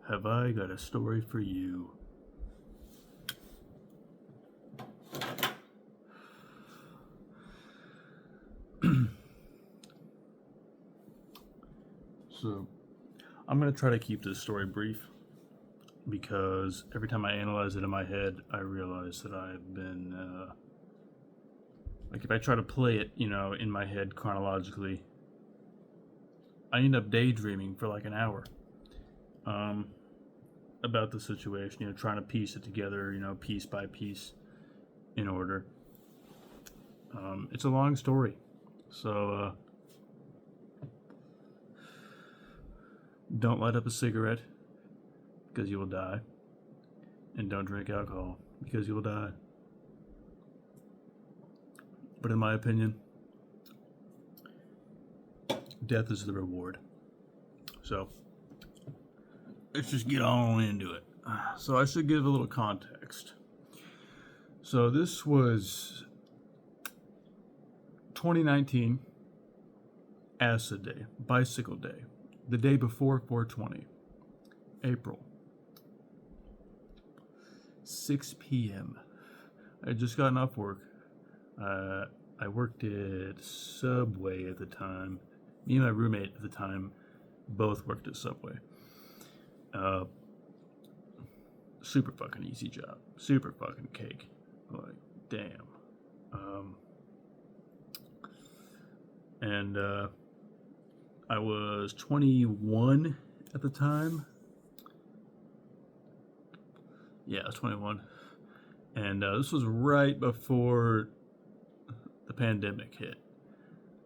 have I got a story for you. So, I'm going to try to keep this story brief because every time I analyze it in my head, I realize that I've been, if I try to play it, in my head chronologically, I end up daydreaming for like an hour about the situation, trying to piece it together, piece by piece in order. It's a long story, so don't light up a cigarette because you will die, and don't drink alcohol because you will die. But in my opinion, death is the reward. So let's just get on into it. So I should give a little context. So this was 2019 Acid Day, Bicycle Day, the day before 420, April, 6 p.m. I had just gotten off work. I worked at Subway at the time. Me and my roommate at the time both worked at Subway. Super fucking easy job. Super fucking cake. Like, damn. And I was 21 at the time. Yeah, I was 21. And this was right before the pandemic hit.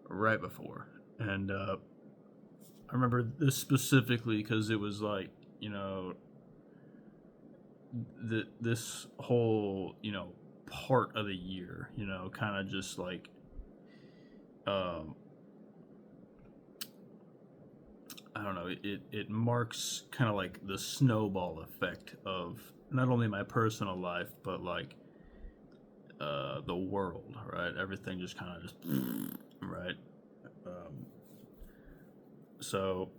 Right before. And I remember this specifically because it was like, this whole, part of the year, kind of just like, I don't know, it marks kind of like the snowball effect of not only my personal life, but like the world, right? Everything just kind of just, right? So,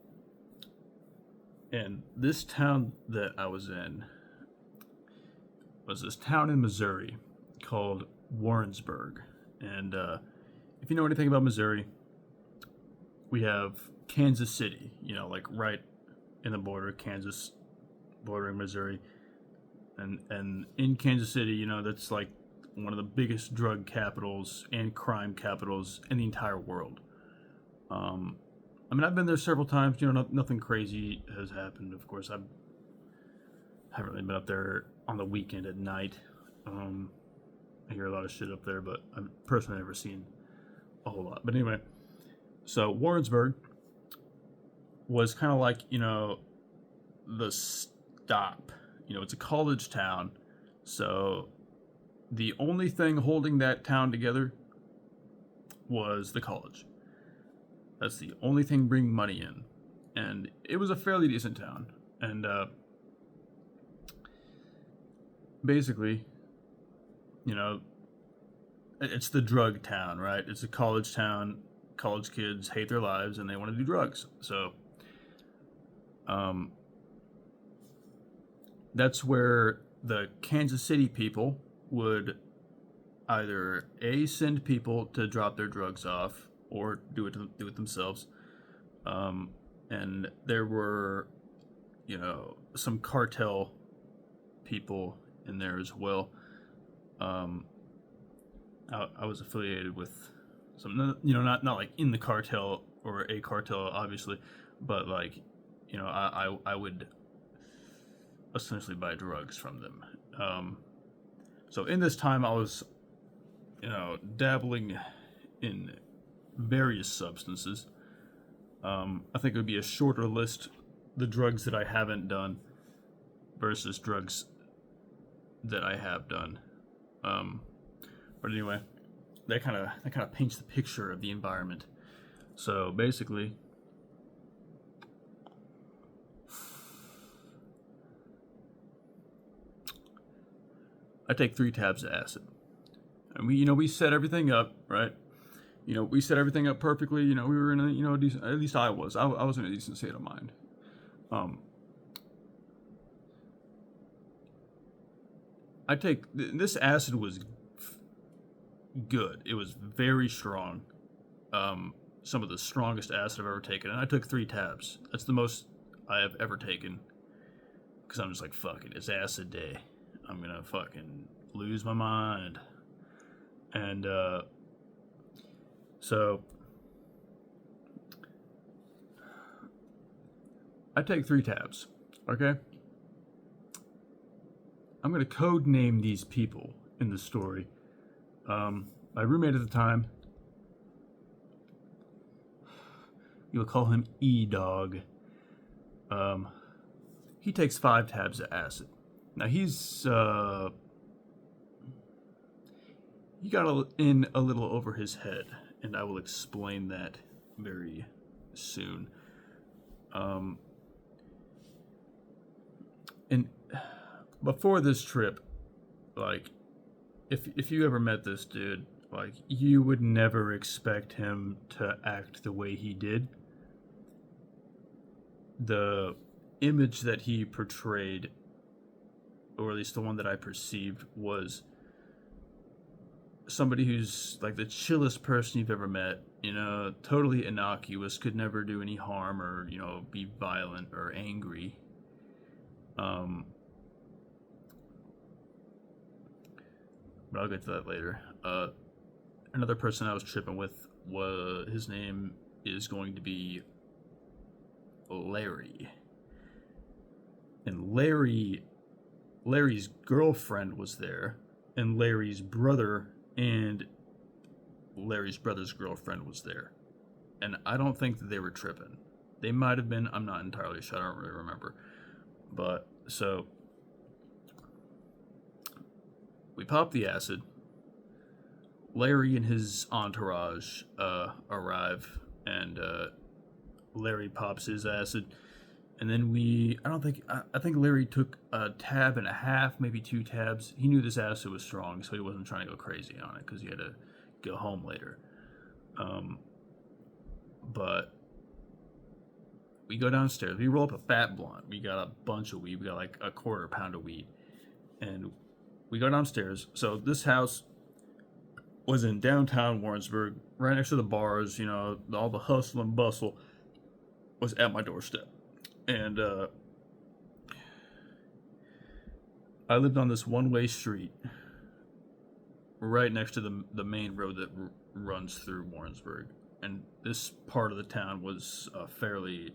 and this town that I was in was this town in Missouri called Warrensburg. And if you know anything about Missouri, we have Kansas City, like right in the border, Kansas bordering Missouri. And in Kansas City, that's like one of the biggest drug capitals and crime capitals in the entire world. I've been there several times. Nothing crazy has happened. Of course, I haven't really been up there on the weekend at night. I hear a lot of shit up there, but I've personally never seen a whole lot. But anyway, so Warrensburg was kind of like, the stop. It's a college town. So the only thing holding that town together was the college. That's the only thing bringing money in. And it was a fairly decent town. And basically, it's the drug town, right? It's a college town. College kids hate their lives and they want to do drugs. So that's where the Kansas City people would either send people to drop their drugs off or do it themselves. And there were, some cartel people in there as well. I was affiliated with some, not like in the cartel or a cartel, obviously, but like, I would essentially buy drugs from them. So in this time, I was, dabbling in various substances. I think it would be a shorter list, the drugs that I haven't done versus drugs that I have done. But anyway, that kind of paints the picture of the environment. So basically, I take 3 tabs of acid, and we set everything up, right? We set everything up perfectly. We were in a decent, at least I was in a decent state of mind. This acid was good. It was very strong. Some of the strongest acid I've ever taken, and I took 3 tabs. That's the most I have ever taken. Because I'm just like, fuck it, it's acid day. I'm gonna fucking lose my mind. And, so I take 3 tabs, okay? I'm gonna code name these people in the story. My roommate at the time, you'll call him E-Dog. He takes 5 tabs of acid. Now he's he got in a little over his head, and I will explain that very soon. And before this trip, like, if you ever met this dude, like, you would never expect him to act the way he did. The image that he portrayed, or at least the one that I perceived, was somebody who's like the chillest person you've ever met, totally innocuous, could never do any harm or, be violent or angry. But I'll get to that later. Another person I was tripping with, his name is going to be Larry. And Larry's girlfriend was there, and Larry's brother and Larry's brother's girlfriend was there. And I don't think that they were tripping. They might have been, I'm not entirely sure, I don't really remember. But, so, we popped the acid. Larry and his entourage arrive, and Larry pops his acid. And then I think Larry took a tab and a half, maybe 2 tabs. He knew this acid was strong, so he wasn't trying to go crazy on it, because he had to go home later. But we go downstairs. We roll up a fat blunt. We got a bunch of weed. We got like a 1/4 pound of weed. And we go downstairs. So this house was in downtown Warrensburg, right next to the bars. All the hustle and bustle was at my doorstep. And I lived on this one-way street right next to the main road that runs through Warrensburg. And this part of the town was a fairly,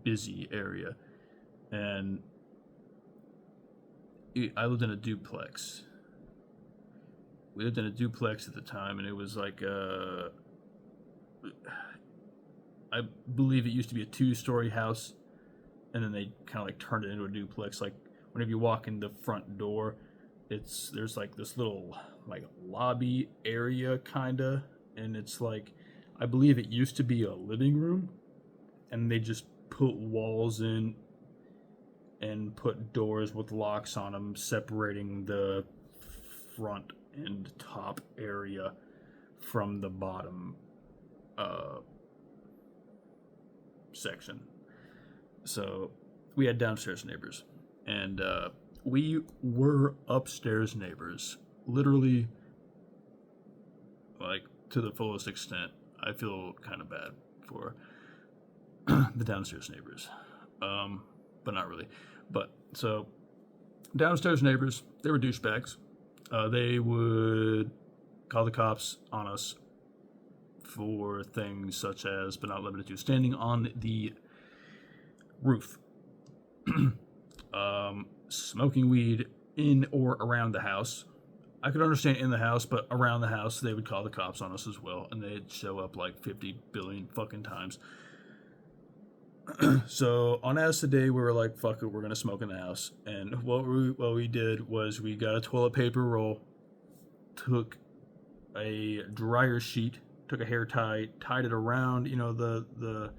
busy area. And I lived in a duplex. We lived in a duplex at the time, and it was like I believe it used to be a 2-story house, and then they kind of like turned it into a duplex. Like, whenever you walk in the front door, there's like this little like lobby area kinda, and it's like, I believe it used to be a living room, and they just put walls in and put doors with locks on them, separating the front and top area from the bottom section. So we had downstairs neighbors, and we were upstairs neighbors, literally, like, to the fullest extent. I feel kind of bad for the downstairs neighbors, but not really. But so downstairs neighbors, they were douchebags. They would call the cops on us for things such as, but not limited to, standing on the roof, smoking weed in or around the house. I could understand in the house, but around the house, they would call the cops on us as well, and they'd show up like 50 billion fucking times. So on acid day, we were like, fuck it, we're gonna smoke in the house. And what we did was we got a toilet paper roll, took a dryer sheet, took a hair tie, tied it around, the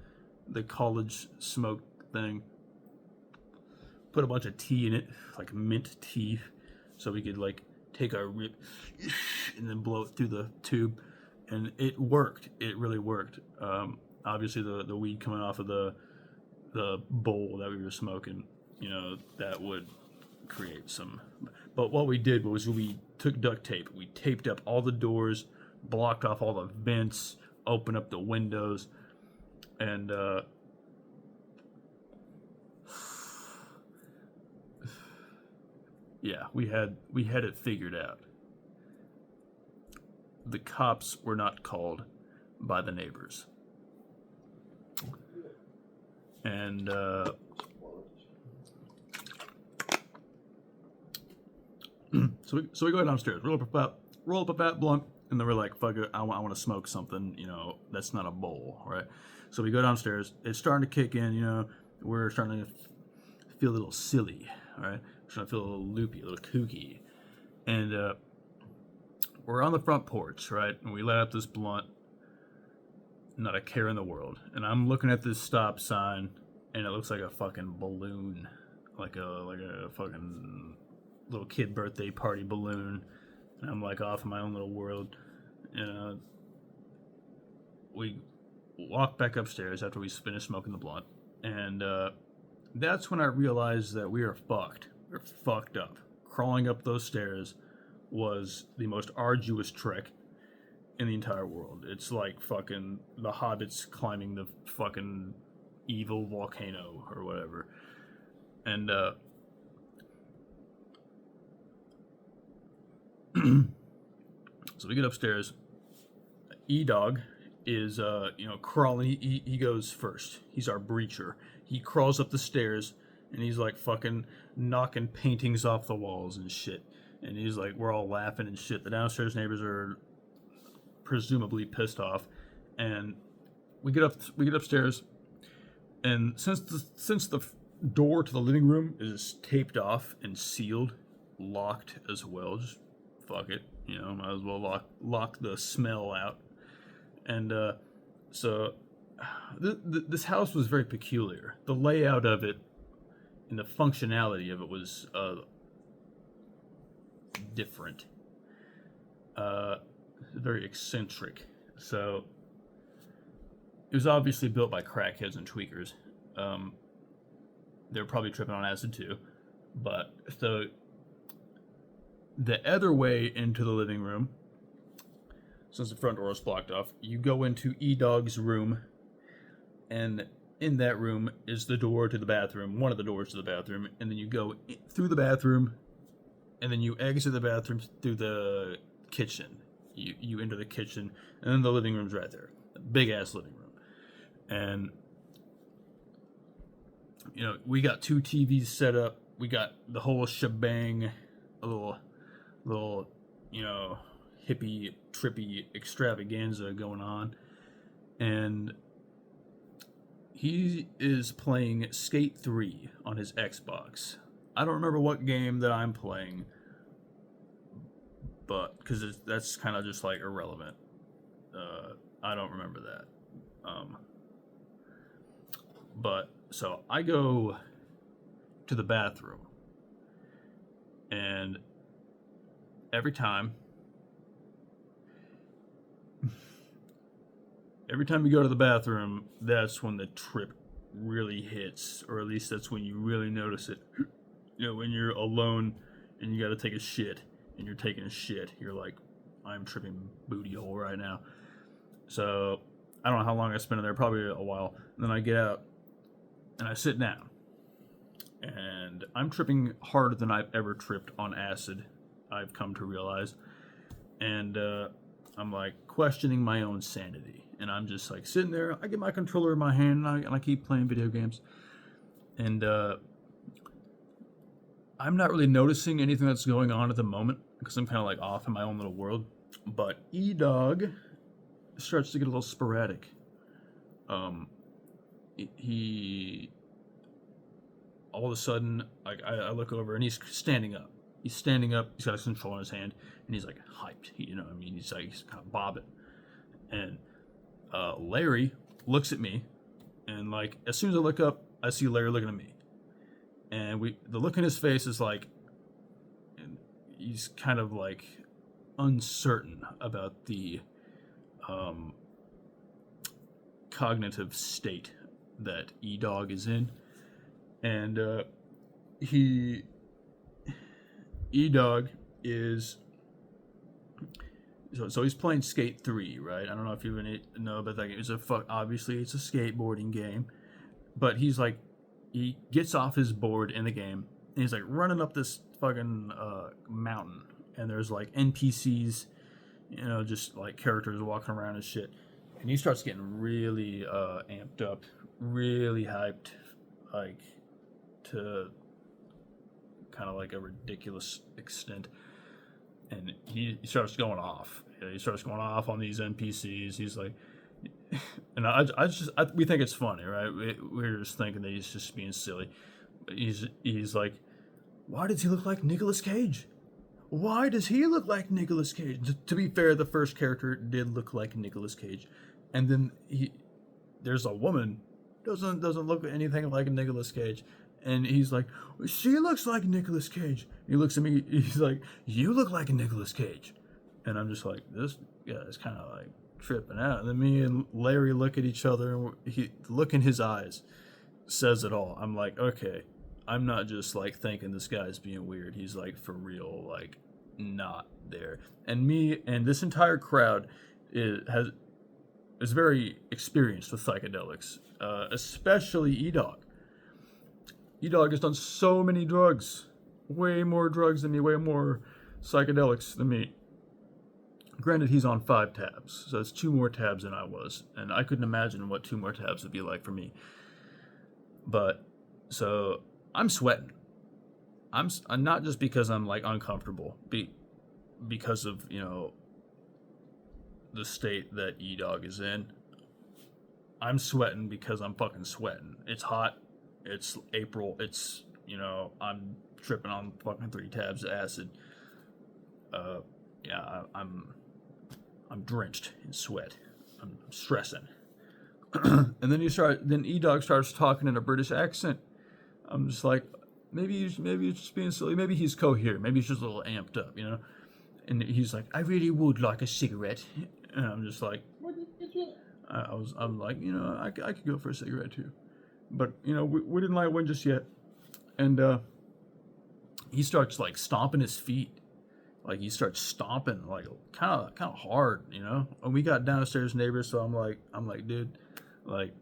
college smoke thing, put a bunch of tea in it, like mint tea, so we could like take a rip and then blow it through the tube. And it worked. It really worked. Obviously the weed coming off of the bowl that we were smoking, that would create some. But what we did was we took duct tape, we taped up all the doors, blocked off all the vents, opened up the windows, and yeah, we had it figured out. The cops were not called by the neighbors, and so we go downstairs, roll up a fat blunt, and then we're like, fuck it, I want to smoke something, that's not a bowl, right? So we go downstairs. It's starting to kick in, we're starting to feel a little silly, all right? We're starting to feel a little loopy, a little kooky, and we're on the front porch, right? And we light up this blunt, not a care in the world. And I'm looking at this stop sign, and it looks like a fucking balloon, like a fucking little kid birthday party balloon. And I'm like off in my own little world. And we walk back upstairs after we finish smoking the blunt, and that's when I realized that we are fucked. We're fucked up. Crawling up those stairs was the most arduous trek in the entire world. It's like fucking the hobbits climbing the fucking evil volcano or whatever. And so we get upstairs. E-Dog is crawling. He goes first. He's our breacher. He crawls up the stairs, and he's like fucking knocking paintings off the walls and shit. And he's like, we're all laughing and shit. The downstairs neighbors are presumably pissed off, and we get upstairs, and since the door to the living room is taped off and sealed, locked as well, just fuck it, might as well lock the smell out. And so this house was very peculiar. The layout of it and the functionality of it was different. Very eccentric. So it was obviously built by crackheads and tweakers. They were probably tripping on acid too. But so the other way into the living room, since the front door is blocked off, you go into E-Dog's room, and in that room is the door to the bathroom, one of the doors to the bathroom, and then you go through the bathroom, and then you exit the bathroom through the kitchen. You enter the kitchen, and then the living room's right there. Big ass living room. And we got 2 TVs set up. We got the whole shebang, a little hippie, trippy extravaganza going on. And he is playing Skate 3 on his Xbox. I don't remember what game that I'm playing, but because that's kind of just like irrelevant. I don't remember that. But so I go to the bathroom, and every time you go to the bathroom, that's when the trip really hits, or at least that's when you really notice it. When you're alone and you got to take a shit, and you're taking a shit, you're like, I'm tripping booty hole right now. So I don't know how long I spent in there, probably a while. And then I get out and I sit down, and I'm tripping harder than I've ever tripped on acid, I've come to realize. And I'm like questioning my own sanity. And I'm just like sitting there. I get my controller in my hand, and I keep playing video games. And I'm not really noticing anything that's going on at the moment because I'm kind of like off in my own little world. But E-Dog starts to get a little sporadic. He all of a sudden, like I look over, and he's standing up. He's standing up. He's got his controller in his hand, and he's like hyped. He's kind of bobbing. And Larry looks at me, and like as soon as I look up, I see Larry looking at me, and the look in his face is like, and he's kind of like uncertain about the cognitive state that E-Dog is in, and he E-Dog is so he's playing Skate 3, right? I don't know if you even know about that game. Obviously it's a skateboarding game, but he gets off his board in the game and he's like running up this fucking mountain, and there's like NPCs, just like characters walking around and shit. And he starts getting really amped up, really hyped, like to kind of like a ridiculous extent. And he starts going off. He starts going off on these NPCs. He's like, and we think it's funny, right? We're just thinking that he's just being silly. He's like, why does he look like Nicolas Cage? Why does he look like Nicolas Cage? To be fair, the first character did look like Nicolas Cage, and then there's a woman doesn't look anything like Nicolas Cage, and he's like, she looks like Nicolas Cage. He looks at me. He's like, you look like Nicolas Cage, and I'm just like, this guy is kind of like tripping out. And then me and Larry look at each other, and the look in his eyes says it all. I'm like, okay, I'm not just like thinking this guy's being weird. He's like for real, like not there. And me and this entire crowd is very experienced with psychedelics, especially E-Dog. E-Dog has done so many drugs, way more drugs than me, way more psychedelics than me. Granted, he's on 5 tabs, so it's 2 more tabs than I was, and I couldn't imagine what 2 more tabs would be like for me. But so I'm sweating. I'm not just because I'm like uncomfortable, because of the state that E-Dog is in. I'm sweating because I'm fucking sweating. It's hot. It's April. It's I'm tripping on fucking 3 tabs of acid. I'm drenched in sweat. I'm stressing. And then E-Dog starts talking in a British accent. I'm just like, maybe he's just being silly. Maybe he's coherent. Maybe he's just a little amped up, And he's like, I really would like a cigarette. And I'm just like, I'm like, I could go for a cigarette too. But, we didn't light one just yet. And he starts like stomping his feet. Like he starts stomping like kind of hard, And we got downstairs neighbors, so I'm like, dude, like,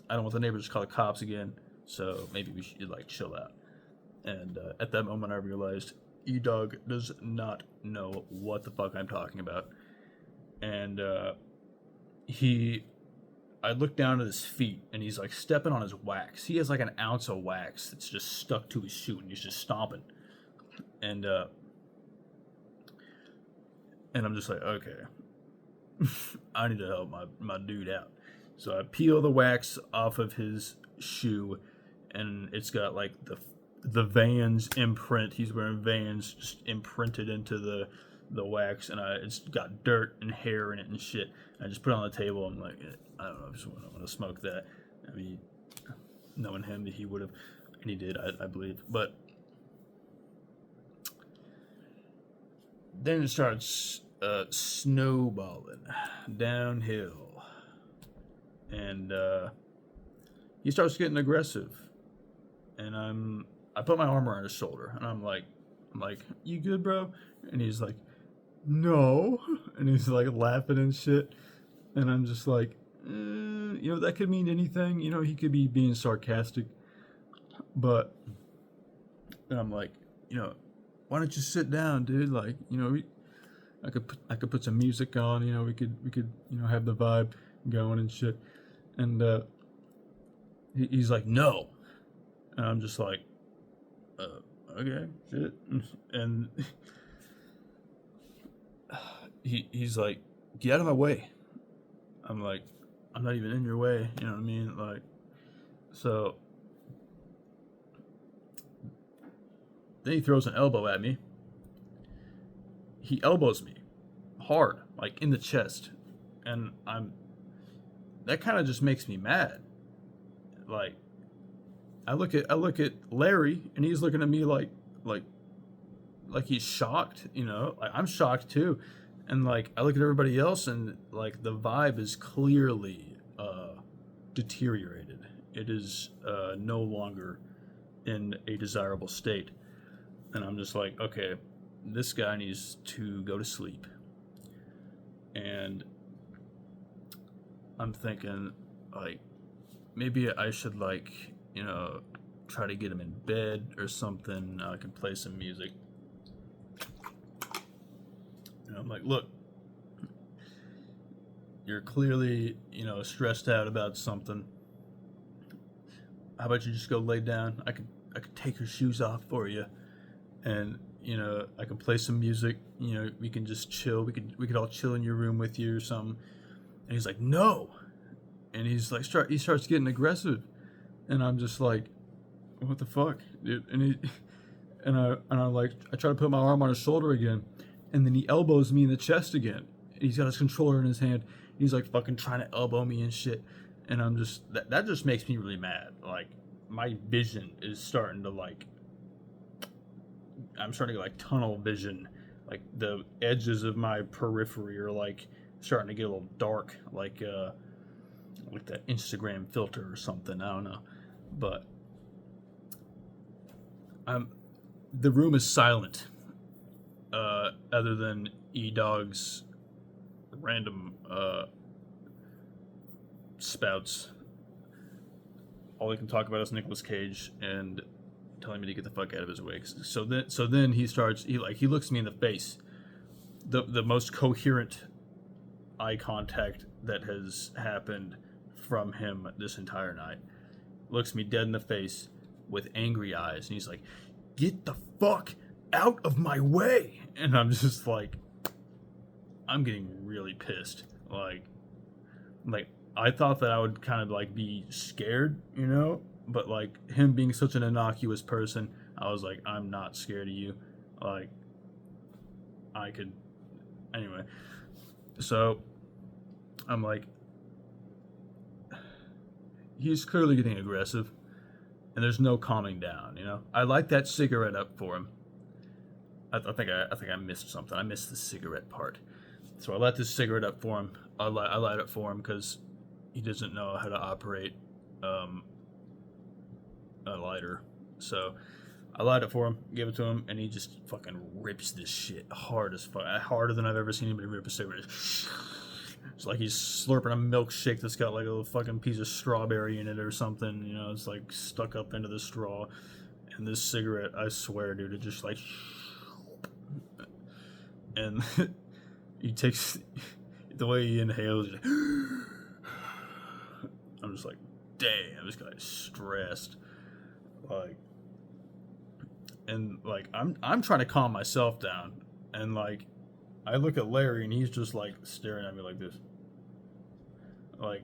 I don't want the neighbors to call the cops again. So maybe we should like chill out. And at that moment, I realized E-Dog does not know what the fuck I'm talking about. And I look down at his feet, and he's like stepping on his wax. He has like an ounce of wax that's just stuck to his shoe, and he's just stomping. And I'm just like, okay, I need to help my dude out. So I peel the wax off of his shoe, and it's got like the Vans imprint. He's wearing Vans just imprinted into the wax, and it's got dirt and hair in it and shit. I just put it on the table. I'm like, I don't know, I just want to smoke that. I mean, knowing him, he would have, and he did, I believe. But then it starts snowballing downhill, and he starts getting aggressive, and I put my arm around his shoulder, and I'm like, you good, bro? And he's like, no, and he's like laughing and shit, and I'm just like, that could mean anything, he could be being sarcastic, but, and I'm like, why don't you sit down, dude? Like, I could put some music on, we could have the vibe going and shit, and he's like, no, and I'm just like, okay, shit, and he's like, get out of my way. I'm like, I'm not even in your way, you know what I mean? Like, so then he throws an elbow at me. He elbows me hard, like in the chest, and that kind of just makes me mad. Like, I look at Larry, and he's looking at me like he's shocked, like I'm shocked too. And like I look at everybody else, and like the vibe is clearly deteriorated. It is no longer in a desirable state. And I'm just like, okay, this guy needs to go to sleep. And I'm thinking, like, maybe I should, like, try to get him in bed or something. I can play some music. And I'm like, look, you're clearly, stressed out about something. How about you just go lay down? I could take your shoes off for you, and I can play some music. We can just chill. We could all chill in your room with you or something. And he's like, no, and he's like, he starts getting aggressive, and I'm just like, what the fuck, dude? And I'm like, I try to put my arm on his shoulder again, and then he elbows me in the chest again. He's got his controller in his hand. He's like fucking trying to elbow me and shit. And I'm just, that just makes me really mad. Like, my vision is starting to, like, I'm starting to get, like, tunnel vision. Like, the edges of my periphery are, like, starting to get a little dark. Like that Instagram filter or something. I don't know. But the room is silent. Other than E-Dog's random spouts. All he can talk about is Nicolas Cage and telling me to get the fuck out of his way. So then he starts. He looks me in the face. The most coherent eye contact that has happened from him this entire night. Looks me dead in the face with angry eyes, and he's like, "Get the fuck out of my way!" And I'm just like, I'm getting really pissed. Like I thought that I would kind of like be scared, but like him being such an innocuous person, I was like, I'm not scared of you. Like, I could, anyway. So I'm like, he's clearly getting aggressive, and there's no calming down. I light that cigarette up for him. I think I missed something. I missed the cigarette part. So I light this cigarette up for him. I light it for him because he doesn't know how to operate a lighter. So I light it for him, give it to him, and he just fucking rips this shit hard as fuck. Harder than I've ever seen anybody rip a cigarette. It's like he's slurping a milkshake that's got like a little fucking piece of strawberry in it or something. It's like stuck up into the straw. And this cigarette, I swear, dude, it just like... And he takes... The way he inhales... I'm just like, damn, this guy's stressed. Like... And, like, I'm trying to calm myself down. And, like, I look at Larry, and he's just, like, staring at me like this. Like...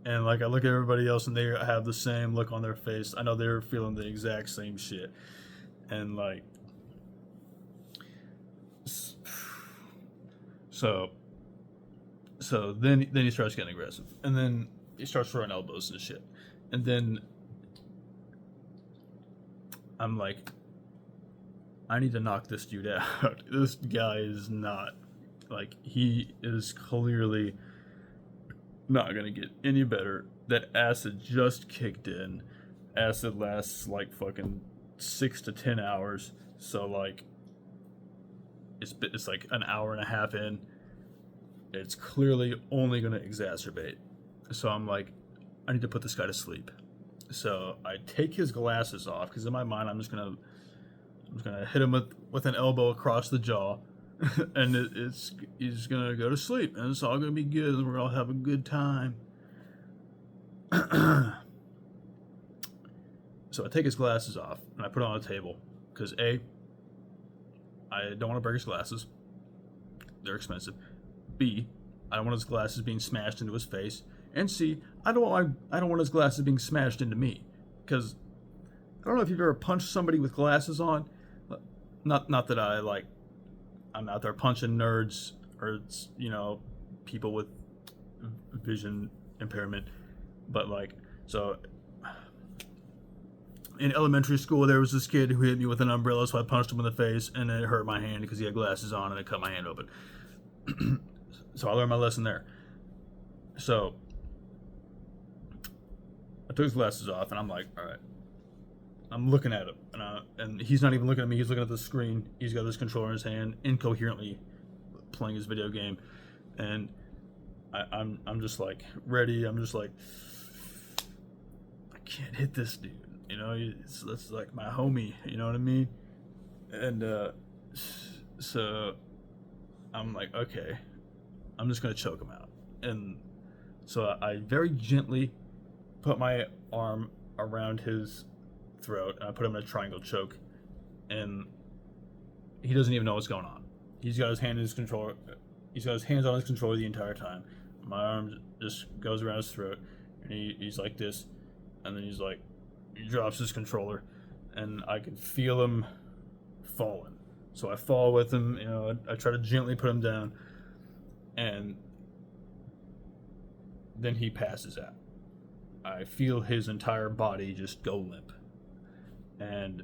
And, like, I look at everybody else, and they have the same look on their face. I know they're feeling the exact same shit. And, like... So then he starts getting aggressive. And then he starts throwing elbows and shit. And then... I'm like... I need to knock this dude out. This guy is not... Like, he is clearly... not gonna get any better. That acid just kicked in. Acid lasts like fucking 6 to 10 hours. So like, it's like an hour and a half in. It's clearly only gonna exacerbate. So I'm like, I need to put this guy to sleep. So I take his glasses off because in my mind I'm just gonna hit him with an elbow across the jaw. And he's gonna go to sleep, and it's all gonna be good, and we're all have a good time. So I take his glasses off, and I put it on the table, because A, I don't want to break his glasses. They're expensive. B, I don't want his glasses being smashed into his face. And C, I don't want his glasses being smashed into me, because I don't know if you've ever punched somebody with glasses on. Not that I'm out there punching nerds or, people with vision impairment. But, so in elementary school, there was this kid who hit me with an umbrella, so I punched him in the face, and it hurt my hand because he had glasses on, and it cut my hand open. So I learned my lesson there. So I took his glasses off, and I'm like, all right, I'm looking at him, and he's not even looking at me. He's looking at the screen. He's got this controller in his hand, incoherently playing his video game, and I'm just like ready. I'm just like, I can't hit this dude. You know, that's like my homie. You know what I mean? And so I'm like, okay, I'm just gonna choke him out. And so I very gently put my arm around his throat, and I put him in a triangle choke, and he doesn't even know what's going on. He's got his hand in his controller. He's got his hands on his controller the entire time. My arm just goes around his throat, and he's like this, and then he drops his controller, and I can feel him falling. So I fall with him. You know, I try to gently put him down, and then he passes out. I feel his entire body just go limp. And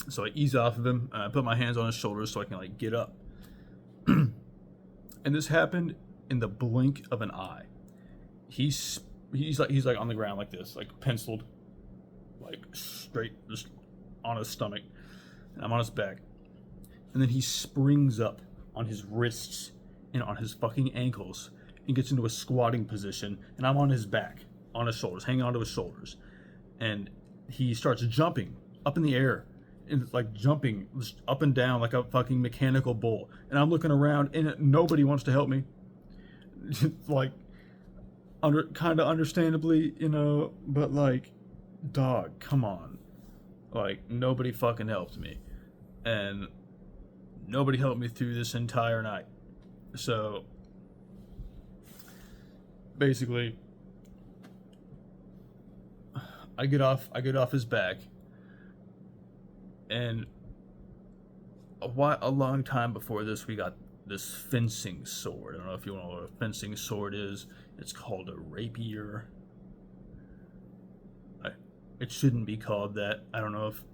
so I ease off of him, and I put my hands on his shoulders so I can like get up. And this happened in the blink of an eye. He's like on the ground like this, like penciled, like straight, just on his stomach, and I'm on his back. And then he springs up on his wrists and on his fucking ankles and gets into a squatting position, and I'm on his back, on his shoulders, hanging onto his shoulders. And he starts jumping up in the air, and it's like jumping just up and down like a fucking mechanical bull. And I'm looking around, and nobody wants to help me. Like, kind of understandably, you know, but like, dog, come on. Like, nobody fucking helped me. And nobody helped me through this entire night. So basically, I get off his back, and a long time before this, we got this fencing sword. I don't know if you know what a fencing sword is. It's called a rapier. It shouldn't be called that. I don't know if,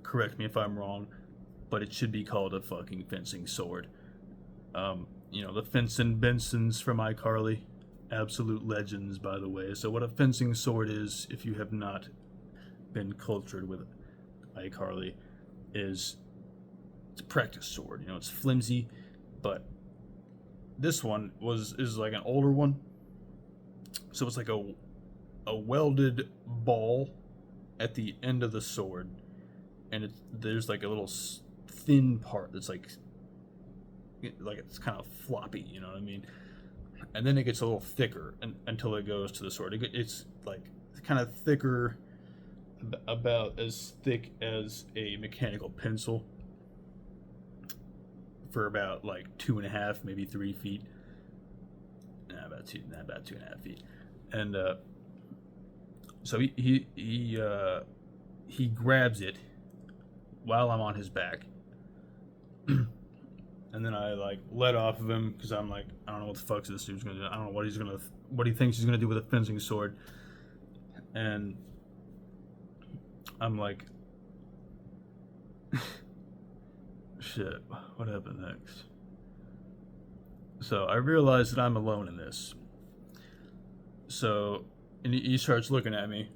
correct me if I'm wrong, but it should be called a fucking fencing sword. You know, the Fenson Bensons from iCarly. Absolute legends, by the way. So what a fencing sword is, if you have not been cultured with iCarly, it's a practice sword. You know, it's flimsy, but this one is like an older one. So it's like a welded ball at the end of the sword, and there's like a little thin part that's like it's kind of floppy. You know what I mean? And then it gets a little thicker until it goes to the sword. It's like kind of thicker, about as thick as a mechanical pencil, for about like 2.5, maybe 3 feet. About 2.5 feet. And so he grabs it while I'm on his back. And then I like let off of him because I'm like, I don't know what the fuck this dude's gonna do. I don't know what he thinks he's gonna do with a fencing sword. And I'm like, shit, what happened next? So I realize that I'm alone in this. So, and he starts looking at me,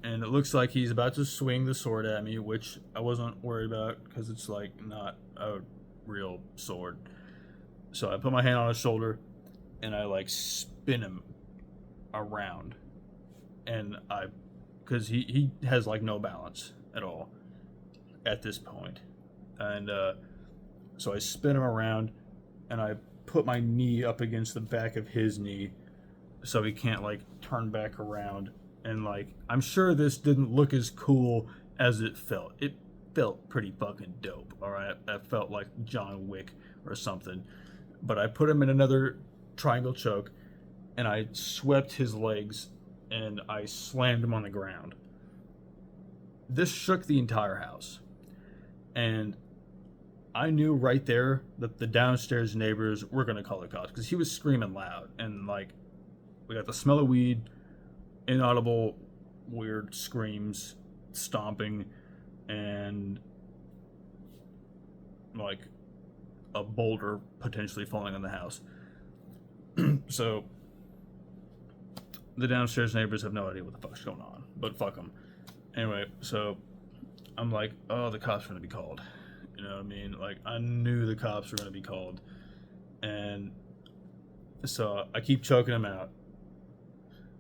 and it looks like he's about to swing the sword at me, which I wasn't worried about because it's like not a real sword. So I put my hand on his shoulder, and I like spin him around, and because he has like no balance at all at this point. And so I spin him around, and I put my knee up against the back of his knee so he can't like turn back around. And like, I'm sure this didn't look as cool as it felt. It felt pretty fucking dope, alright? I felt like John Wick or something. But I put him in another triangle choke, and I swept his legs, and I slammed him on the ground. This shook the entire house. And I knew right there that the downstairs neighbors were going to call the cops because he was screaming loud. And like, we got the smell of weed, inaudible weird screams, stomping, and like a boulder potentially falling on the house. So the downstairs neighbors have no idea what the fuck's going on, but fuck them. Anyway, so I'm like, oh, the cops are gonna be called. You know what I mean? Like, I knew the cops were gonna be called, and so I keep choking him out.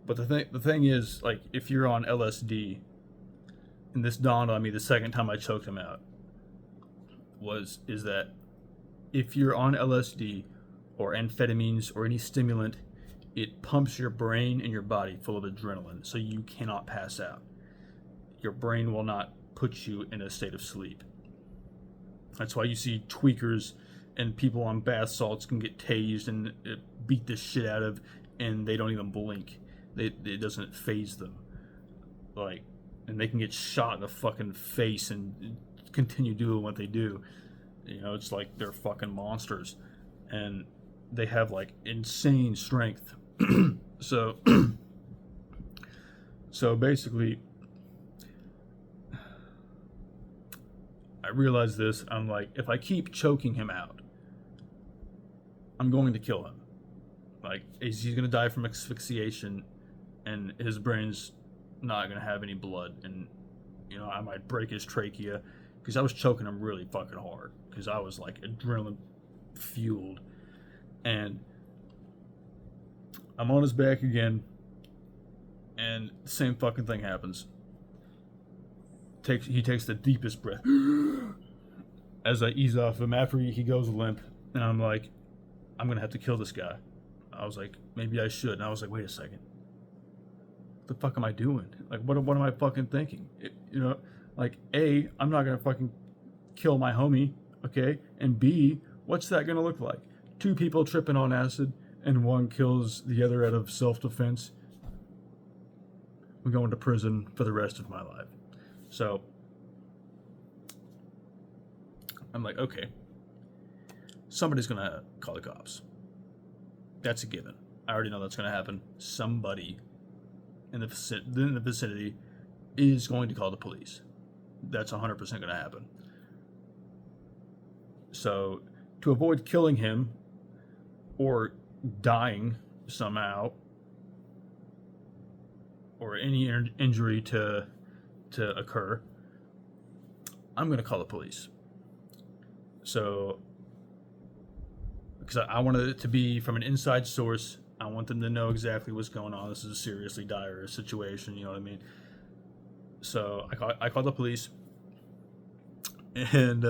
But the thing is, like, if you're on LSD, and this dawned on me the second time I choked him out, is that if you're on LSD or amphetamines or any stimulant, it pumps your brain and your body full of adrenaline, so you cannot pass out. Your brain will not put you in a state of sleep. That's why you see tweakers and people on bath salts can get tased and beat the shit out of, and they don't even blink. It doesn't phase them. Like, and they can get shot in the fucking face and continue doing what they do. You know, it's like they're fucking monsters, and they have like insane strength. so, so basically, I realized this. I'm like, if I keep choking him out, I'm going to kill him. Like, he's going to die from asphyxiation, and his brain's not going to have any blood, and you know, I might break his trachea, because I was choking him really fucking hard, because I was like adrenaline fueled. And I'm on his back again, and the same fucking thing happens. He takes the deepest breath as I ease off him after he goes limp, and I'm like, I'm gonna have to kill this guy. I was like, maybe I should. And I was like, wait a second, what the fuck am I doing? Like, what am I fucking thinking? You know, like, A, I'm not gonna fucking kill my homie, okay? And B, what's that gonna look like? Two people tripping on acid and one kills the other out of self-defense. I'm going to prison for the rest of my life. So I'm like, okay, somebody's gonna call the cops. That's a given. I already know that's gonna happen. Somebody in the vicinity is going to call the police. That's 100% gonna happen. So to avoid killing him or dying somehow, or any injury to occur, I'm going to call the police. So, because I wanted it to be from an inside source, I want them to know exactly what's going on. This is a seriously dire situation, you know what I mean? So I called the police, and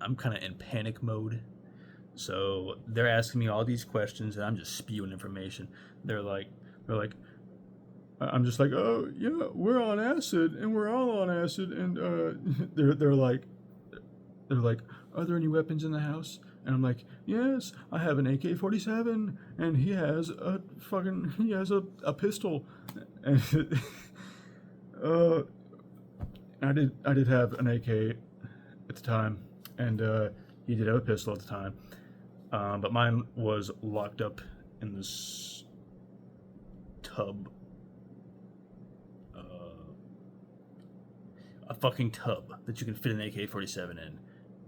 I'm kind of in panic mode. So they're asking me all these questions, and I'm just spewing information. They're like, I'm just like, oh yeah, we're on acid, and we're all on acid, and they're like, are there any weapons in the house? And I'm like, yes, I have an AK-47, and he has a pistol, and I did have an AK at the time, and he did have a pistol at the time. But mine was locked up in this tub. A fucking tub that you can fit an AK-47 in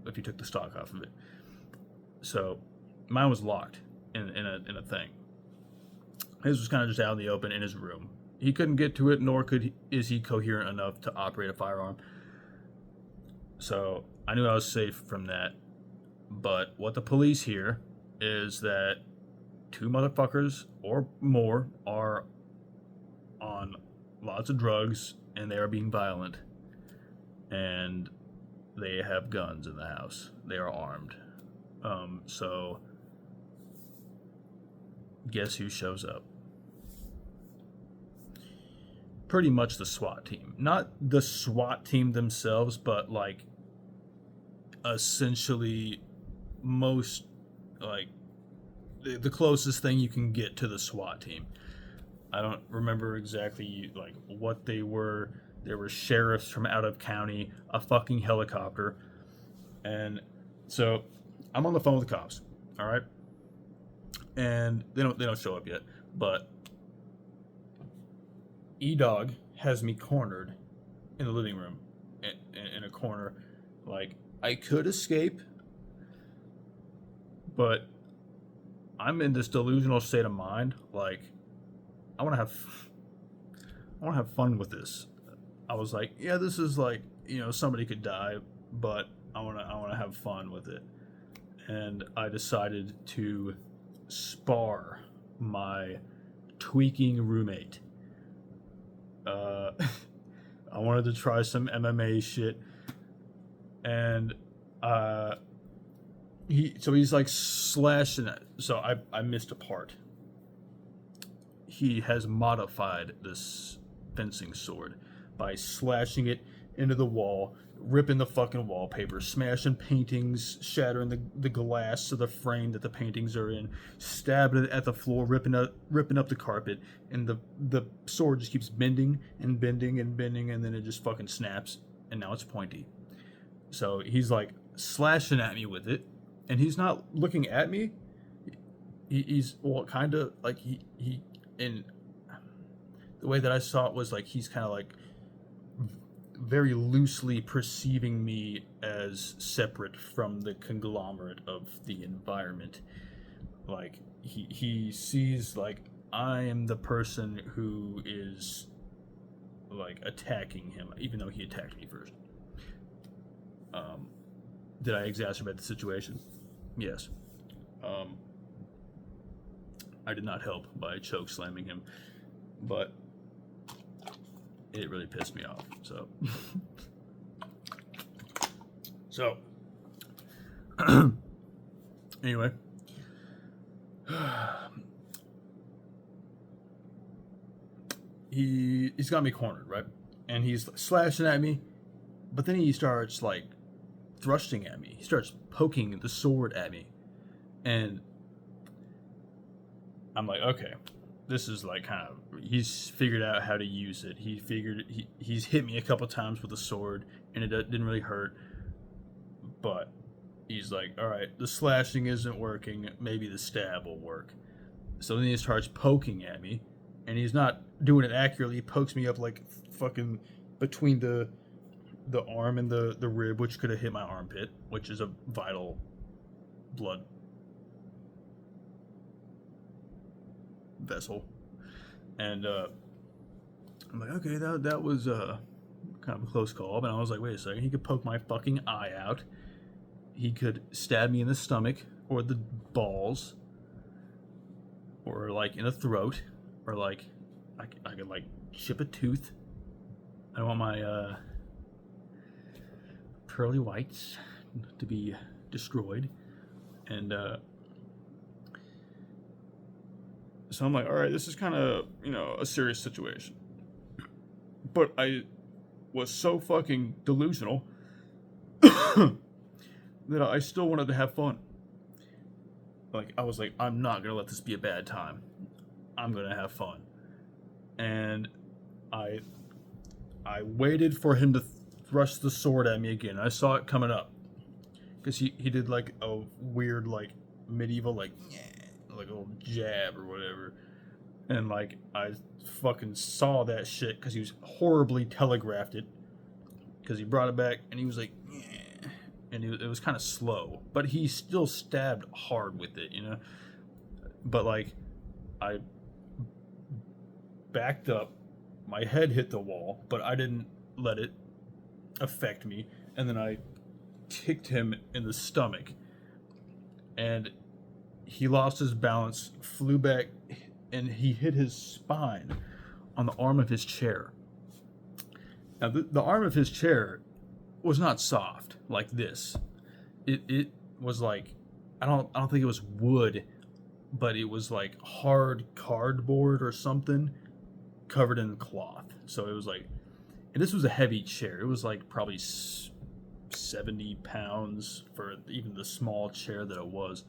if you took the stock off of it. So mine was locked in a thing. His was kind of just out in the open in his room. He couldn't get to it, nor is he coherent enough to operate a firearm. So I knew I was safe from that. But what the police hear is that two motherfuckers or more are on lots of drugs, and they are being violent, and they have guns in the house. They are armed. So guess who shows up? Pretty much the SWAT team. Not the SWAT team themselves, but like essentially most, like, the closest thing you can get to the SWAT team. I don't remember exactly like what they were. There were sheriffs from out of county, a fucking helicopter, and so I'm on the phone with the cops. All right, and they don't show up yet. But E-Dog has me cornered in the living room, in a corner. Like, I could escape, but I'm in this delusional state of mind. Like, I want to have fun with this. I was like, yeah, this is like, somebody could die, but I want to have fun with it. And I decided to spar my tweaking roommate. I wanted to try some MMA shit, and he's like slashing it. So I missed a part. He has modified this fencing sword by slashing it into the wall, ripping the fucking wallpaper, smashing paintings, shattering the glass of the frame that the paintings are in, stabbing it at the floor, ripping up the carpet, and the sword just keeps bending and bending and bending, and then it just fucking snaps, and now it's pointy. So he's like slashing at me with it, and he's not looking at me. He's well, kind of like he and the way that I saw it was like he's kind of like very loosely perceiving me as separate from the conglomerate of the environment. Like he sees like I am the person who is like attacking him, even though he attacked me first. Did I exacerbate the situation? Yes. I did not help by choke slamming him, but it really pissed me off. So anyway, he's got me cornered, right? And he's slashing at me, but then he starts like thrusting at me. He starts poking the sword at me, and I'm like, okay, this is like kind of, he's figured out how to use it. He's hit me a couple times with the sword, and it didn't really hurt, but he's like, all right, the slashing isn't working, maybe the stab will work. So then he starts poking at me, and he's not doing it accurately. He pokes me up like fucking between the arm and the rib, which could have hit my armpit, which is a vital blood vessel. And I'm like, okay, that was kind of a close call. But I was like, wait a second, he could poke my fucking eye out. He could stab me in the stomach or the balls, or like in the throat, or like I could like chip a tooth. I don't want my pearly whites to be destroyed. And so I'm like, all right, this is kind of, a serious situation. But I was so fucking delusional that I still wanted to have fun. Like, I was like, I'm not going to let this be a bad time. I'm going to have fun. And I waited for him to thrust the sword at me again. I saw it coming up. Because he did like a weird, like, medieval, like a little jab or whatever. And like, I fucking saw that shit because he was horribly telegraphed it. Because he brought it back and he was like, and it was kind of slow. But he still stabbed hard with it, But like, I backed up. My head hit the wall, but I didn't let it affect me. And then I kicked him in the stomach, and he lost his balance, flew back, and he hit his spine on the arm of his chair. Now the arm of his chair was not soft like this. It was like, I don't think it was wood, but it was like hard cardboard or something covered in cloth. So it was like, and this was a heavy chair. It was like probably 70 pounds for even the small chair that it was.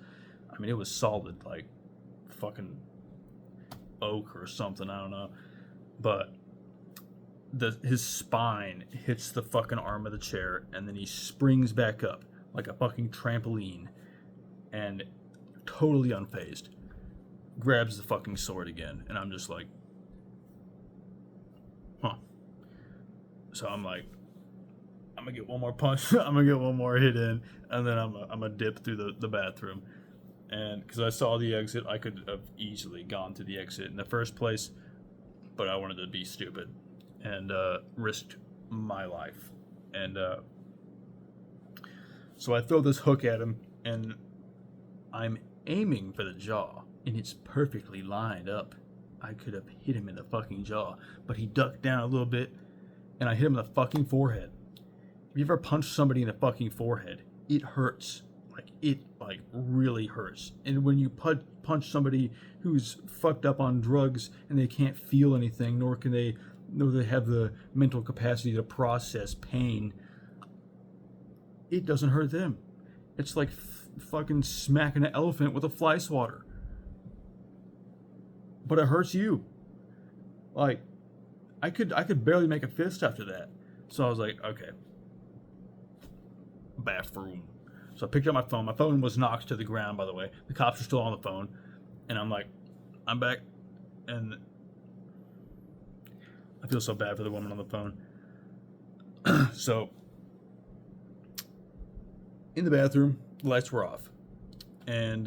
I mean, it was solid, like fucking oak or something, I don't know. But his spine hits the fucking arm of the chair, and then he springs back up like a fucking trampoline, and totally unfazed grabs the fucking sword again. And I'm just like, huh. So I'm like, I'm gonna get one more punch. I'm gonna get one more hit in, and then I'm gonna dip through the bathroom. And because I saw the exit, I could have easily gone to the exit in the first place, but I wanted to be stupid and risked my life. And so I throw this hook at him, and I'm aiming for the jaw, and it's perfectly lined up. I could have hit him in the fucking jaw, but he ducked down a little bit, and I hit him in the fucking forehead. Have you ever punched somebody in the fucking forehead? It hurts. It really hurts. And when you punch somebody who's fucked up on drugs and they can't feel anything, nor they have the mental capacity to process pain, it doesn't hurt them. It's like fucking smacking an elephant with a fly swatter. But it hurts you. Like, I could barely make a fist after that. So I was like, okay. Bathroom. So I picked up my phone. My phone was knocked to the ground, by the way. The cops are still on the phone. And I'm like, I'm back. And I feel so bad for the woman on the phone. So, in the bathroom, the lights were off. And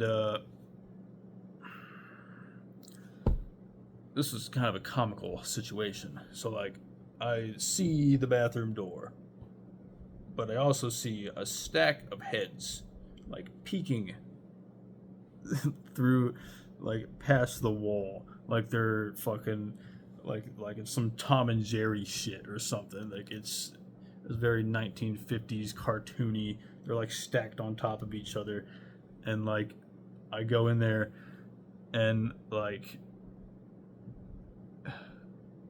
this was kind of a comical situation. So, like, I see the bathroom door, but I also see a stack of heads, like, peeking through, like, past the wall, like they're fucking, like it's some Tom and Jerry shit or something. Like, it's very 1950s cartoony. They're, like, stacked on top of each other, and, like, I go in there, and, like,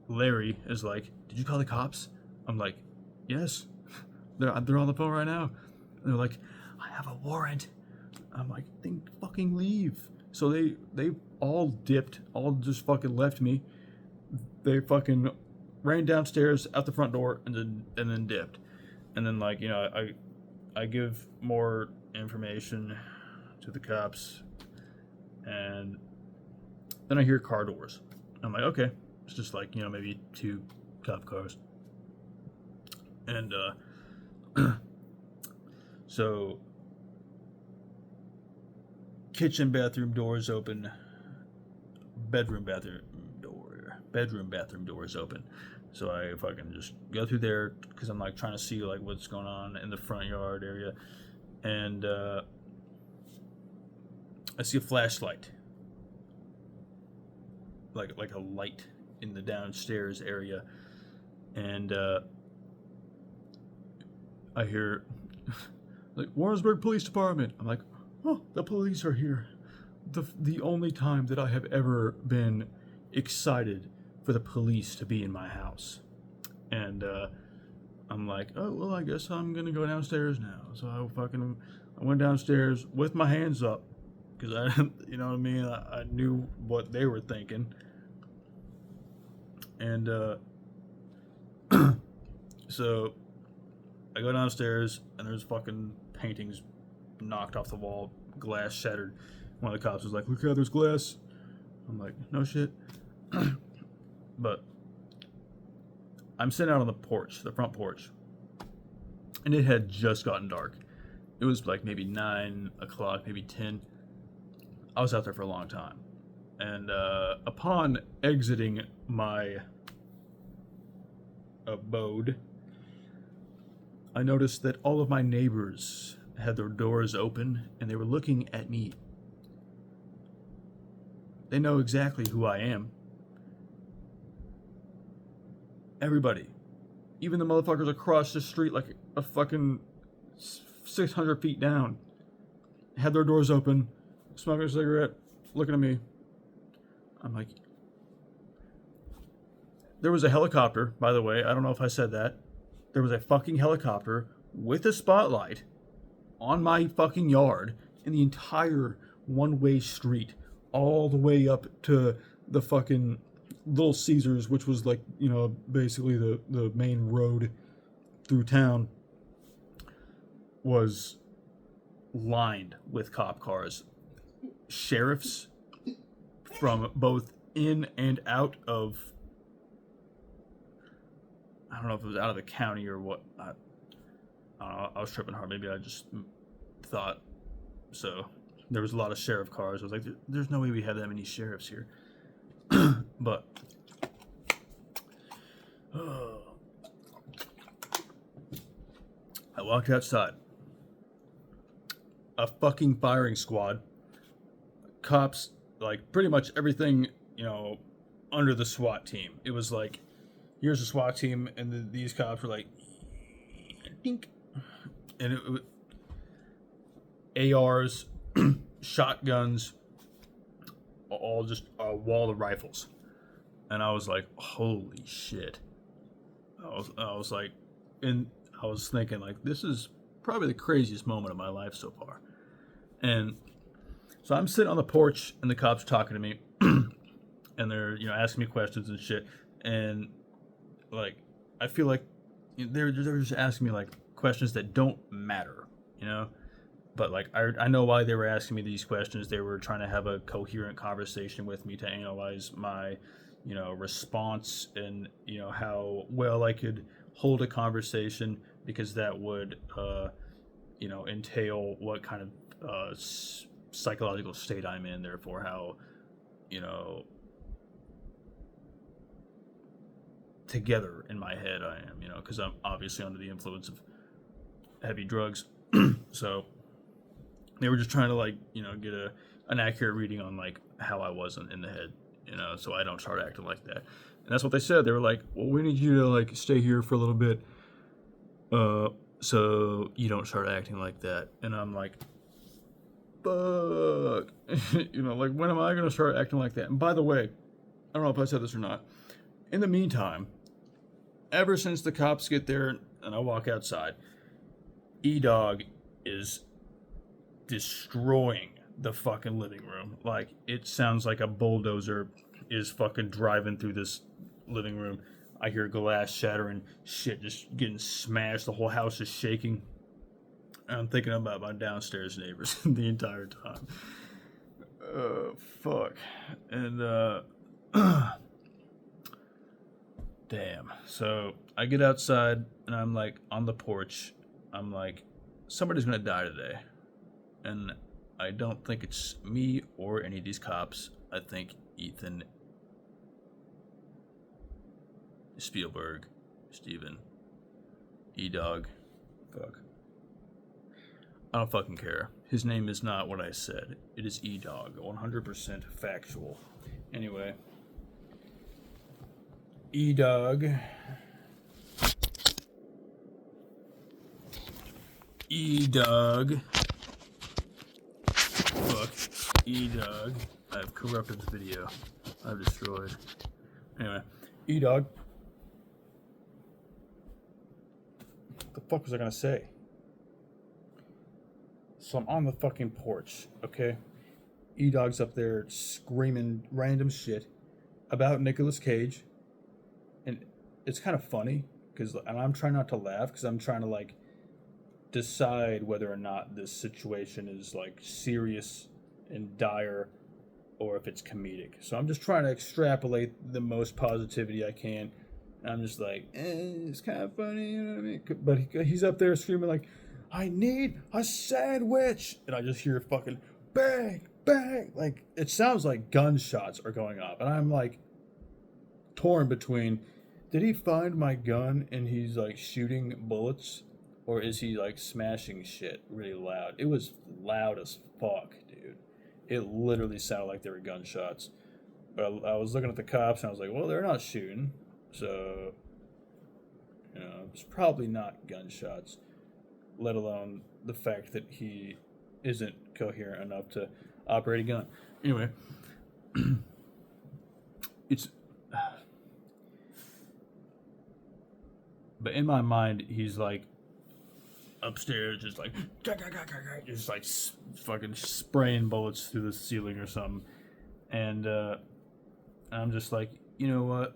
Larry is like, "Did you call the cops?" I'm like, "Yes." They're on the phone right now. And they're like, "I have a warrant." I'm like, "Then fucking leave." So they all dipped, all just fucking left me. They fucking ran downstairs out the front door and then dipped. And then, like, you know, I give more information to the cops, and then I hear car doors. I'm like, okay, it's just like, you know, maybe 2 cop cars. And so kitchen bathroom doors open, bedroom bathroom doors open. So I fucking just go through there because I'm, like, trying to see, like, what's going on in the front yard area. And I see a flashlight, like a light in the downstairs area. And I hear, like, "Warrensburg Police Department." I'm like, "Oh, the police are here." The only time that I have ever been excited for the police to be in my house. And I'm like, "Oh, well, I guess I'm gonna go downstairs now." So I went downstairs with my hands up, because you know what I mean, I knew what they were thinking. And so I go downstairs, and there's fucking paintings knocked off the wall, glass shattered. One of the cops was like, "Look how there's glass." I'm like, "No shit." But I'm sitting out on the porch, the front porch, and it had just gotten dark. It was like maybe 9 o'clock, maybe 10. I was out there for a long time. And upon exiting my abode, I noticed that all of my neighbors had their doors open, and they were looking at me. They know exactly who I am. Everybody. Even the motherfuckers across the street, like a fucking 600 feet down, had their doors open, smoking a cigarette, looking at me. I'm like... There was a helicopter, by the way. I don't know if I said that. There was a fucking helicopter with a spotlight on my fucking yard in the entire one-way street, all the way up to the fucking Little Caesars, which was, like, you know, basically the main road through town, was lined with cop cars. Sheriffs from both in and out of, I don't know if it was out of the county or what. I don't know. I was tripping hard. Maybe I just thought so. There was a lot of sheriff cars. I was like, there's no way we have that many sheriffs here. But I walked outside. A fucking firing squad. Cops, like pretty much everything, under the SWAT team. It was like, here's the SWAT team, and these cops were like, dink. And it was ARs, shotguns, all just a wall of rifles. And I was like, holy shit. I was like, and I was thinking, like, this is probably the craziest moment of my life so far. And so I'm sitting on the porch, and the cops are talking to me, and they're, asking me questions and shit. And, like, I feel like they're just asking me, like, questions that don't matter, But, like, I know why they were asking me these questions. They were trying to have a coherent conversation with me to analyze my, response and, how well I could hold a conversation, because that would, entail what kind of psychological state I'm in, therefore how, together in my head I am, because I'm obviously under the influence of heavy drugs. So they were just trying to, like, get an accurate reading on, like, how I wasn't in the head, so I don't start acting like that. And that's what they said. They were like, well, we need you to, like, stay here for a little bit, so you don't start acting like that. And I'm like, fuck. Like, when am I going to start acting like that? And by the way, I don't know if I said this or not. In the meantime, ever since the cops get there and I walk outside, E-Dog is destroying the fucking living room. Like, it sounds like a bulldozer is fucking driving through this living room. I hear glass shattering, shit just getting smashed. The whole house is shaking. I'm thinking about my downstairs neighbors the entire time. Fuck. And, damn. So I get outside and I'm like on the porch. I'm like, somebody's gonna die today. And I don't think it's me or any of these cops. I think Ethan, Spielberg, Steven, E-Dog. Fuck. I don't fucking care. His name is not what I said. It is E-Dog. 100% factual. Anyway. E-Dog. E-Dog. Fuck. E-Dog. I've corrupted the video. I've destroyed. Anyway. E-Dog. What the fuck was I gonna say? So I'm on the fucking porch, okay? E-Dog's up there screaming random shit about Nicolas Cage. And it's kind of funny, and I'm trying not to laugh, because I'm trying to, like, decide whether or not this situation is, like, serious and dire, or if it's comedic. So I'm just trying to extrapolate the most positivity I can. And I'm just like, it's kind of funny, you know what I mean? But he's up there screaming like, I need a sandwich! And I just hear fucking bang, bang! Like, it sounds like gunshots are going off. And I'm like, torn between, did he find my gun and he's like shooting bullets, or is he like smashing shit really loud? It was loud as fuck, dude. It literally sounded like there were gunshots. But I was looking at the cops and I was like, well, they're not shooting, so it's probably not gunshots, let alone the fact that he isn't coherent enough to operate a gun. Anyway, it's but in my mind, he's like upstairs, just like just like fucking spraying bullets through the ceiling or something. And I'm just like, you know what?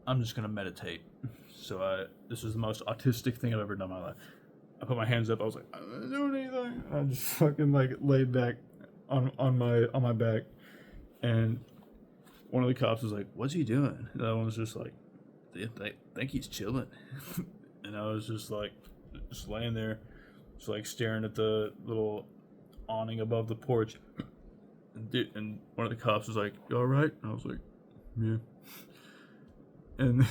I'm just gonna meditate. So this was the most autistic thing I've ever done in my life. I put my hands up. I was like, I'm not doing anything. I just fucking like laid back on my back, and one of the cops was like, "What's he doing?" And the other one was just like, "I think he's chilling." And I was just like, just laying there, just like staring at the little awning above the porch. And one of the cops was like, "You all right?" And I was like, "Yeah." And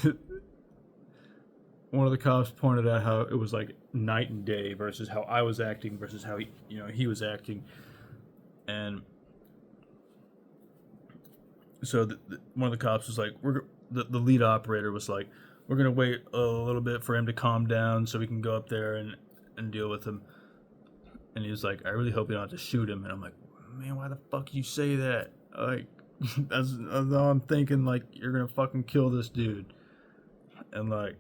one of the cops pointed out how it was like night and day versus how I was acting versus how he was acting. And so one of the cops was like, the lead operator was like, we're gonna wait a little bit for him to calm down so we can go up there and deal with him. And he was like, I really hope you don't have to shoot him. And I'm like, man, why the fuck you say that? Like, that's all I'm thinking. Like, you're gonna fucking kill this dude. And like,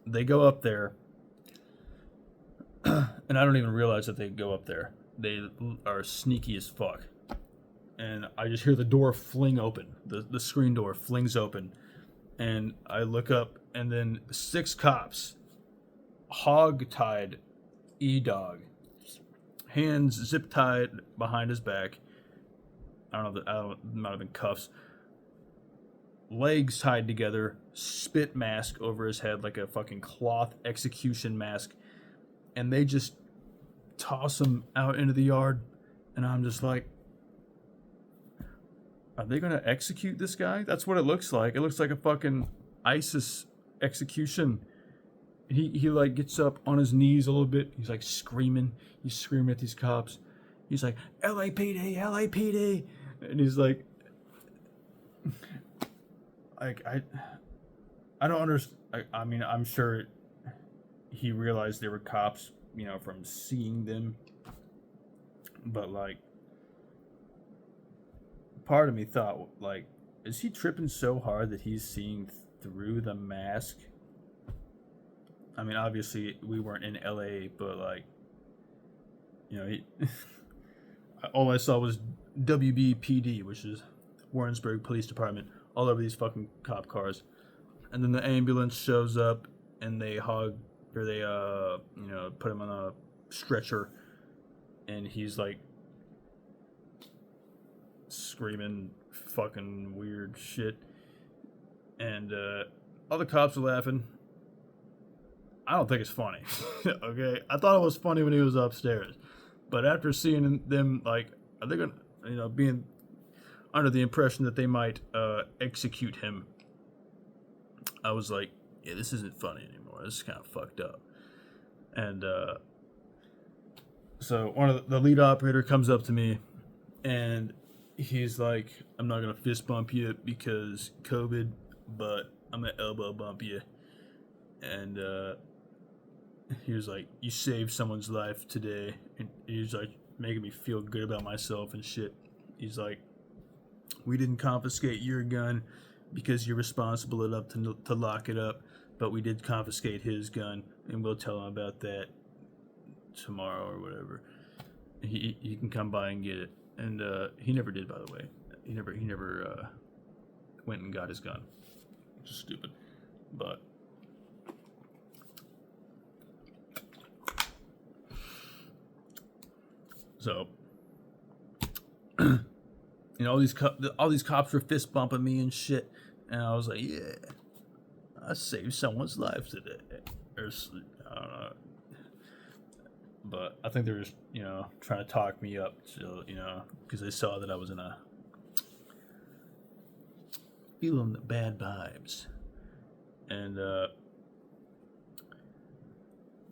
they go up there, and I don't even realize that they go up there. They are sneaky as fuck. And I just hear the door fling open. The screen door flings open. And I look up, and then 6 cops, hog-tied E-Dog, hands zip-tied behind his back. I don't know, it might have been cuffs. Legs tied together, spit mask over his head like a fucking cloth execution mask. And they just toss him out into the yard. And I'm just like, are they gonna execute this guy? That's what it looks like. It looks like a fucking ISIS execution. He like gets up on his knees a little bit. He's like screaming. He's screaming at these cops. He's like, LAPD, LAPD. And he's like I don't understand. I mean, I'm sure he realized they were cops, from seeing them. But like, part of me thought, like, is he tripping so hard that he's seeing through the mask? I mean, obviously we weren't in LA, but like, all I saw was WBPD, which is Warrensburg Police Department, all over these fucking cop cars. And then the ambulance shows up, and they put him on a stretcher, and he's like screaming fucking weird shit. And all the cops are laughing. I don't think it's funny. Okay? I thought it was funny when he was upstairs. But after seeing them, like, are they gonna, being under the impression that they might execute him, I was like, yeah, this isn't funny anymore. This is kind of fucked up. And so one of the lead operator comes up to me, and he's like, I'm not gonna fist bump you because COVID, but I'm gonna elbow bump you. And he was like, you saved someone's life today. And he was like making me feel good about myself and shit. He's like, we didn't confiscate your gun because you're responsible enough to lock it up, but we did confiscate his gun, and we'll tell him about that tomorrow or whatever. He can come by and get it. And he never did, by the way. He never went and got his gun. Which is stupid. But so all these cops were fist bumping me and shit, and I was like, yeah, I saved someone's life today. Or I don't know. But I think they were just, trying to talk me up to, because they saw that I was feeling the bad vibes. And,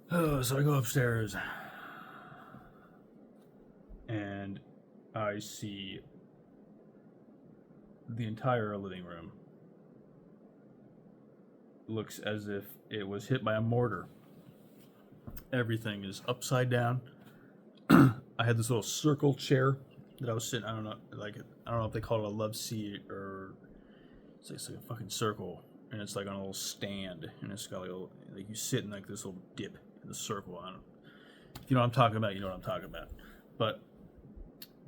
so I go upstairs, and I see the entire living room looks as if it was hit by a mortar. Everything is upside down. I had this little circle chair that I was sitting. I don't know if they call it a love seat or it's like a fucking circle, and it's like on a little stand, and it's got like you sit in like this little dip in the circle. I don't know. If you know what I'm talking about, you know what I'm talking about. But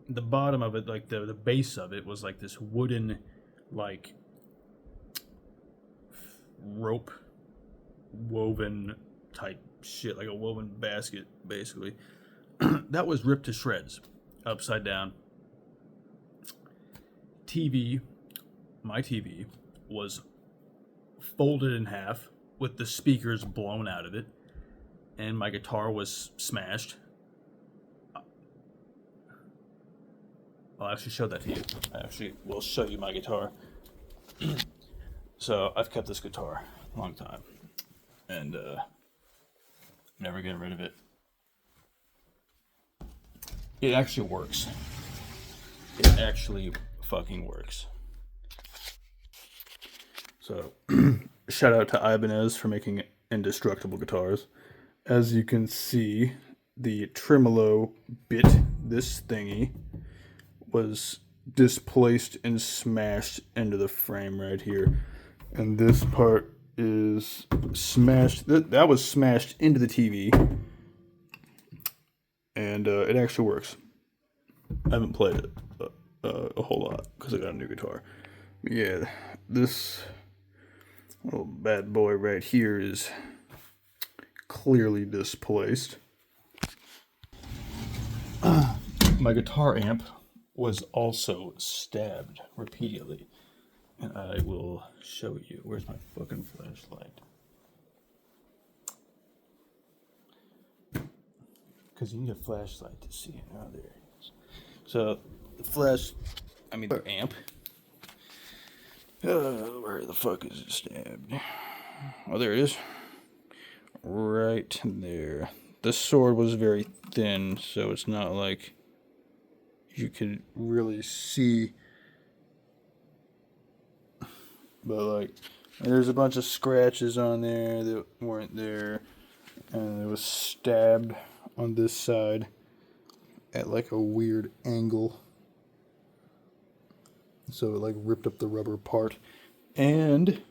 the bottom of it, like the base of it, was like this wooden, like rope woven type shit, like a woven basket, basically. That was ripped to shreds, upside down. My TV was folded in half with the speakers blown out of it, and my guitar was smashed. I'll actually show that to you. I actually will show you my guitar. So I've kept this guitar a long time, and never get rid of it. It actually works. It actually fucking works. So, shout out to Ibanez for making indestructible guitars. As you can see, the tremolo bit, this thingy, was displaced and smashed into the frame right here. And this part is smashed. That was smashed into the TV. And it actually works. I haven't played it a whole lot because I got a new guitar. But yeah, this little bad boy right here is clearly displaced. My guitar amp was also stabbed repeatedly. And I will show you. Where's my fucking flashlight? Because you need a flashlight to see it. Oh, there it is. So, the amp. Where the fuck is it stabbed? Oh, there it is. Right there. The sword was very thin, so it's not like you could really see. But, like, there's a bunch of scratches on there that weren't there. And it was stabbed on this side at, like, a weird angle. So it, like, ripped up the rubber part. And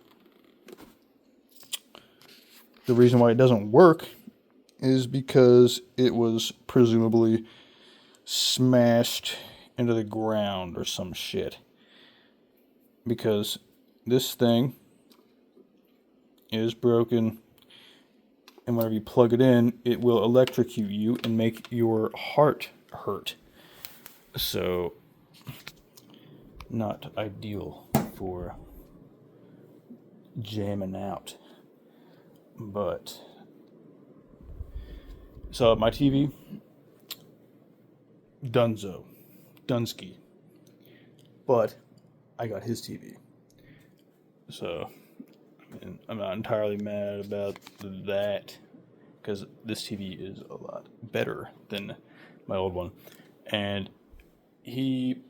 the reason why it doesn't work is because it was presumably smashed into the ground or some shit. Because this thing is broken, and whenever you plug it in, it will electrocute you and make your heart hurt. So, not ideal for jamming out. But, so my TV, Dunsky. But I got his TV. So, I mean, I'm not entirely mad about that, because this TV is a lot better than my old one. And he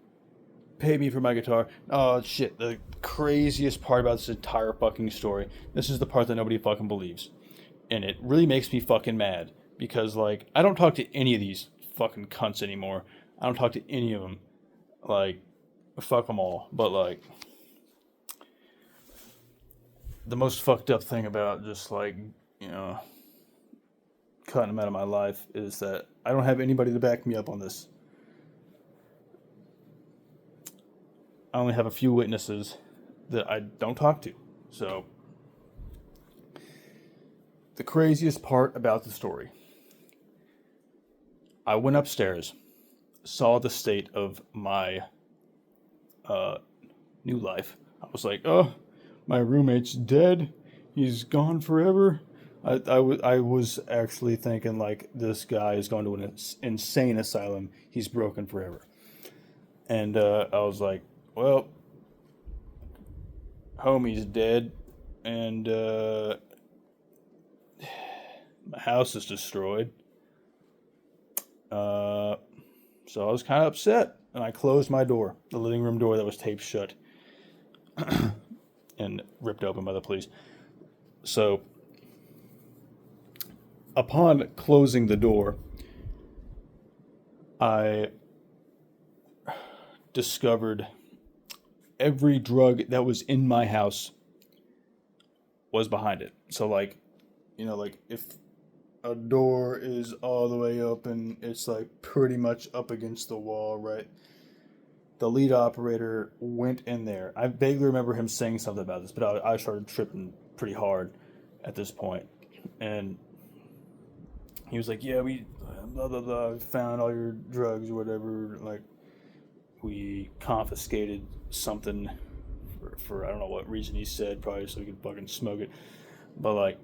paid me for my guitar. Oh, shit. The craziest part about this entire fucking story. This is the part that nobody fucking believes. And it really makes me fucking mad. Because, like, I don't talk to any of these fucking cunts anymore. I don't talk to any of them. Like, fuck them all. But, like, the most fucked up thing about just, like, you know, cutting them out of my life is that I don't have anybody to back me up on this. I only have a few witnesses that I don't talk to. So, the craziest part about the story. I went upstairs, saw the state of my new life. I was like, oh, my roommate's dead. He's gone forever. I was actually thinking, like, this guy is going to an insane asylum. He's broken forever. And I was like, well, homie's dead, and my house is destroyed. So I was kind of upset, and I closed my door, the living room door that was taped shut, and ripped open by the police. So, upon closing the door, I discovered every drug that was in my house was behind it. So, like, you know, like, if a door is all the way open, it's, like, pretty much up against the wall, right? The lead operator went in there. I vaguely remember him saying something about this, but I started tripping pretty hard at this point. And he was like, yeah, we blah, blah, blah, found all your drugs or whatever. Like, we confiscated something for I don't know what reason he said, probably so we could fucking smoke it. But, like,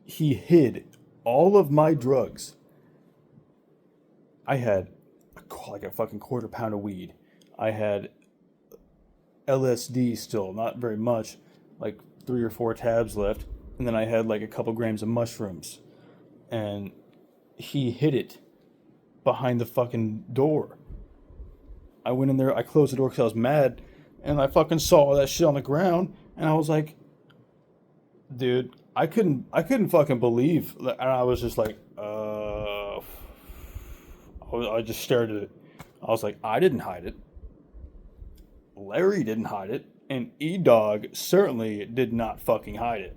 he hid all of my drugs. I had like a fucking quarter pound of weed. I had LSD still, not very much, like 3 or 4 tabs left, and then I had like a couple grams of mushrooms, and he hid it behind the fucking door. I went in there, I closed the door because I was mad, and I fucking saw that shit on the ground, and I was like, dude, I couldn't fucking believe, and I was just like, I just stared at it. I was like, I didn't hide it. Larry didn't hide it, and E-Dog certainly did not fucking hide it.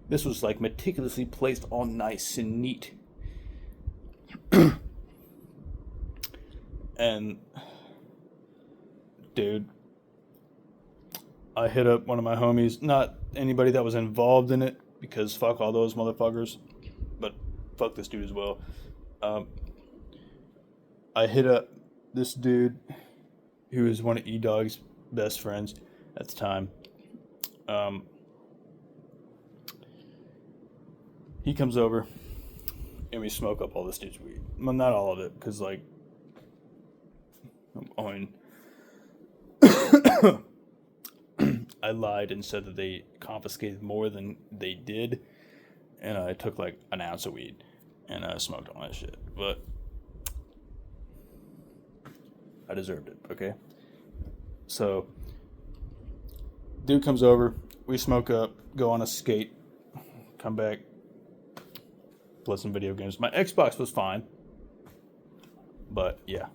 This was like meticulously placed all nice and neat. And dude, I hit up one of my homies, not anybody that was involved in it, because fuck all those motherfuckers, but fuck this dude as well. I hit up this dude who was one of E-Dog's best friends at the time. He comes over and we smoke up all this dude's weed. Well, not all of it, because like, I mean, I lied and said that they confiscated more than they did, and I took like an ounce of weed and I smoked all that shit, but I deserved it, okay? So, dude comes over, we smoke up, go on a skate, come back, play some video games. My Xbox was fine, but yeah,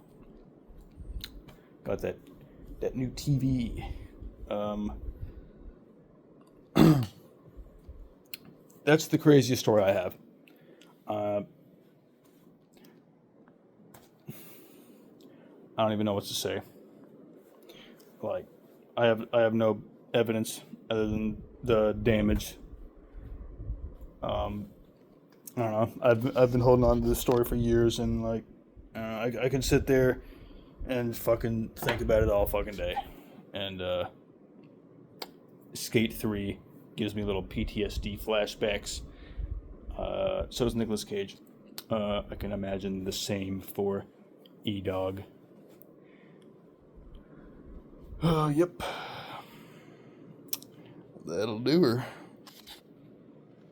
got that new TV. That's the craziest story I have. I don't even know what to say. Like, I have no evidence other than the damage. I don't know. I've been holding on to this story for years, and like, I can sit there and fucking think about it all fucking day. And Skate 3 gives me little PTSD flashbacks. So does Nicolas Cage. I can imagine the same for E-Dog. Yep. That'll do her.